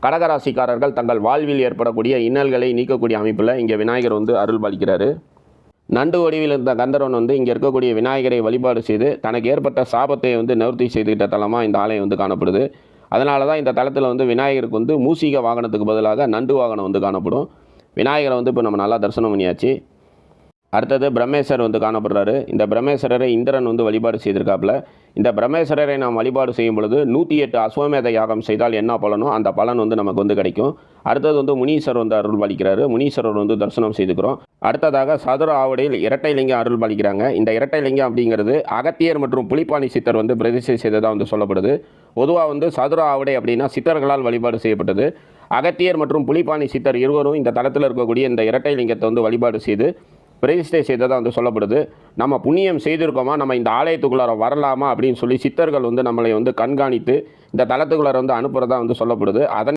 கடகராசிக்காரர்கள் தங்கள் வாழ்வில் ஏற்படக்கூடிய இன்னல்களை நீக்கக்கூடிய அமைப்பில் இங்கே விநாயகர் வந்து அருள் பாலிக்கிறாரு. நண்டு வடிவில் இருந்த கந்தர்வன் வந்து இங்கே இருக்கக்கூடிய விநாயகரை வழிபாடு செய்து தனக்கு ஏற்பட்ட சாபத்தை வந்து நிவர்த்தி செய்துக்கிட்ட தலமாக இந்த ஆலயம் வந்து காணப்படுது. அதனால தான் இந்த தலத்தில் வந்து விநாயகருக்கு வந்து மூசிக வாகனத்துக்கு பதிலாக நண்டு வாகனம் வந்து காணப்படும். விநாயகரை வந்து இப்போ நம்ம நல்லா தரிசனம் பண்ணியாச்சு. அடுத்தது பிரம்மேஸ்வரர் வந்து காணப்படுறாரு. இந்த பிரம்மேஸ்வரரை இந்திரன் வந்து வழிபாடு செய்திருக்காப்புல. இந்த பிரம்மேஸ்வரரை நாம் வழிபாடு செய்யும் பொழுது 108 அஸ்வமேத யாகம் செய்தால் என்ன பலனோ அந்த பலன் வந்து நமக்கு வந்து கிடைக்கும். அடுத்தது வந்து முனீஸ்வரர் வந்து அருள் பாலிக்கிறாரு. முனீஸ்வரர் வந்து தரிசனம் செய்துக்கிறோம். அடுத்ததாக சதுர ஆவடியில் இரட்டை லிங்கம் அருள் பாலிக்கிறாங்க. இந்த இரட்டை லிங்கம் அப்படிங்கிறது அகத்தியர் மற்றும் புலிப்பாணி சித்தர் வந்து பிரதிஷ்டை செய்ததாக வந்து சொல்லப்படுது. பொதுவாக வந்து சதுர ஆவடை அப்படின்னா சித்தர்களால் வழிபாடு செய்யப்பட்டது. அகத்தியர் மற்றும் புலிப்பாணி சித்தர் இருவரும் இந்த தலத்தில் இருக்கக்கூடிய இந்த இரட்டை லிங்கத்தை வந்து வழிபாடு செய்து பிரதிஷ்டை செய்ததாக வந்து சொல்லப்படுது. நம்ம புண்ணியம் செய்திருக்கோமா, நம்ம இந்த ஆலயத்துக்குள்ளார வரலாமா அப்படின்னு சொல்லி சித்தர்கள் வந்து நம்மளை வந்து கண்காணித்து இந்த தலத்துக்குள்ளார வந்து அனுப்புகிறதா வந்து சொல்லப்படுது. அதன்